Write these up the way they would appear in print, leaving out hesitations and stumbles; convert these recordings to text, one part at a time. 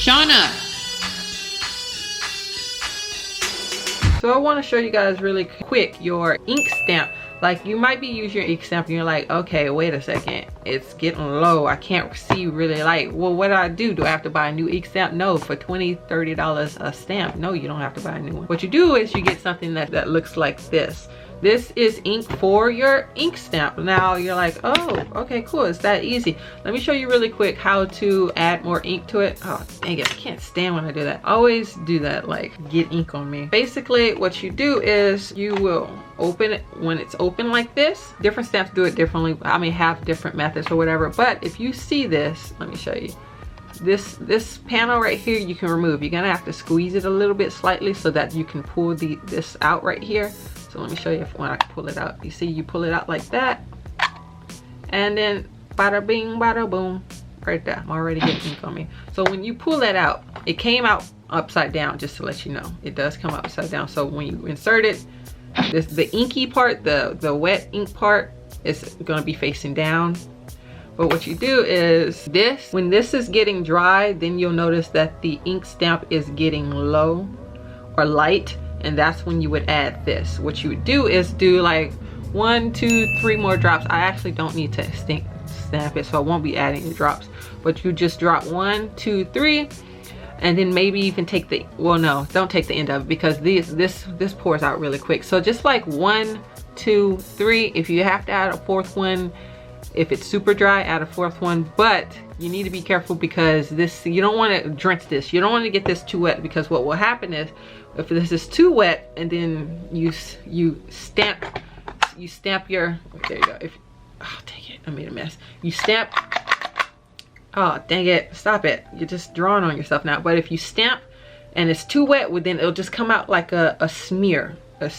Shauna. So I want to show you guys really quick your ink stamp. Like, you might be using your ink stamp and you're like, okay, wait a second, it's getting low, I can't see really light. Well, what do I do? Do I have to buy a new ink stamp? No, for $20-$30 a stamp, no, you don't have to buy a new one. What you do is you get something that looks like this. This is ink for your ink stamp. Now you're like, oh, okay, cool, it's that easy. Let me show you really quick how to add more ink to it. Oh, dang it, I can't stand when I do that. I always do that, like, get ink on me. Basically, what you do is you will open it when it's open like this. Different stamps do it differently. I mean, have different methods or whatever. But if you see this, let me show you. This panel right here, you can remove. You're gonna have to squeeze it a little bit slightly so that you can pull this out right here. So let me show you when I can pull it out. You see, you pull it out like that, and then bada bing, bada boom, right there. I'm already getting ink on me. So when you pull that out, it came out upside down, just to let you know. It does come out upside down. So when you insert it, the inky part, the wet ink part, is gonna be facing down. But what you do is when this is getting dry, then you'll notice that the ink stamp is getting low or light, and that's when you would add this. What you would do is do like 1, 2, 3 more drops. I actually don't need to stamp it, so I won't be adding the drops. But you just drop 1, 2, 3, and then maybe even take the, well, no, don't take the end of it, because this pours out really quick. So just like 1, 2, 3. If you have to add a 4th one, if it's super dry, add a 4th one. But you need to be careful, because you don't want to drench this. You don't want to get this too wet, because what will happen is, if this is too wet and then you stamp your, there you go. Oh, dang it, I made a mess. You stamp, oh, dang it, stop it. You're just drawing on yourself now. But if you stamp and it's too wet, well, then it'll just come out like a smear, a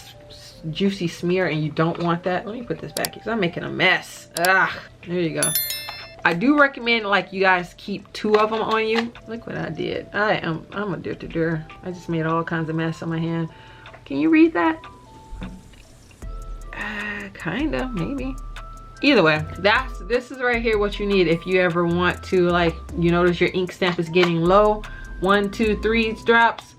juicy smear, and you don't want that. Let me put this back because I'm making a mess. There you go. I do recommend, like, you guys keep 2 of them on you. Look what I did. I'm a dirty. I just made all kinds of mess on my hand. Can you read that? Kinda, maybe. Either way, this is right here what you need if you ever want to, like, you notice your ink stamp is getting low. 1, 2, 3 drops.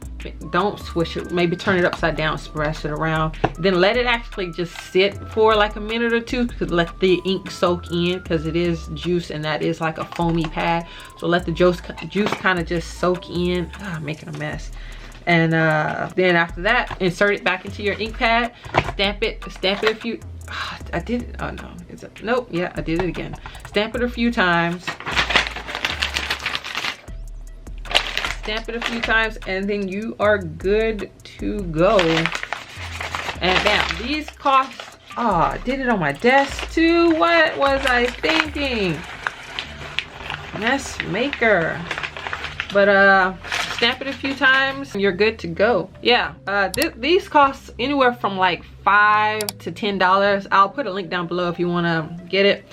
Don't swish it, maybe turn it upside down, splash it around, then let it actually just sit for like a minute or 2 to let the ink soak in, because it is juice and that is like a foamy pad. So let the juice kind of just soak in. I'm making a mess. And then after that, insert it back into your ink pad, stamp it a few, I did it, oh no, nope, yeah, I did it again. Stamp it a few times. Stamp it a few times, and then you are good to go. And now these cost, oh, I did it on my desk too. What was I thinking? Mess maker. But stamp it a few times and you're good to go. Yeah, these cost anywhere from like $5 to $10. I'll put a link down below if you want to get it.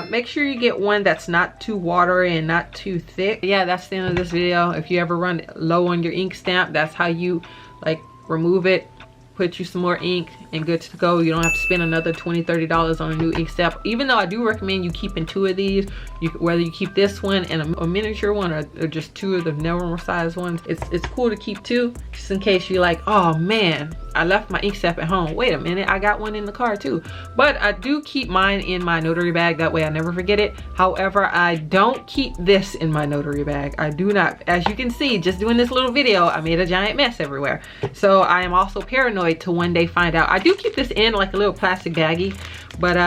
Make sure you get one that's not too watery and not too thick. Yeah, that's the end of this video. If you ever run low on your ink stamp, that's how you like remove it, put you some more ink, and good to go. You don't have to spend another $20-$30 on a new ink stamp. Even though I do recommend you keeping 2 of these, whether you keep this one and a miniature one, or just 2 of the normal size ones. It's cool to keep 2, just in case you're like, oh man, I left my ink stamp at home. Wait a minute, I got one in the car too. But I do keep mine in my notary bag, that way I never forget it. However, I don't keep this in my notary bag. I do not. As you can see, just doing this little video, I made a giant mess everywhere. So I am also paranoid to one day find out. I do keep this in like a little plastic baggie, but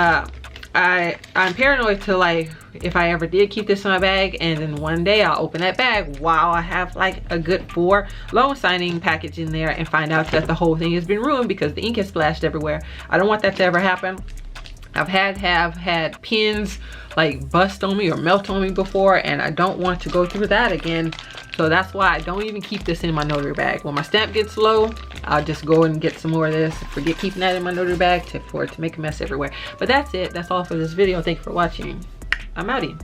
I'm paranoid to, like, if I ever did keep this in my bag and then one day I'll open that bag while I have like a good 4 loan signing package in there and find out that the whole thing has been ruined because the ink has splashed everywhere. I don't want that to ever happen. I've had pins like bust on me or melt on me before, and I don't want to go through that again. So that's why I don't even keep this in my notary bag. When my stamp gets low, I'll just go and get some more of this. Forget keeping that in my notary bag for it to make a mess everywhere. But that's it. That's all for this video. Thank you for watching. I'm outie.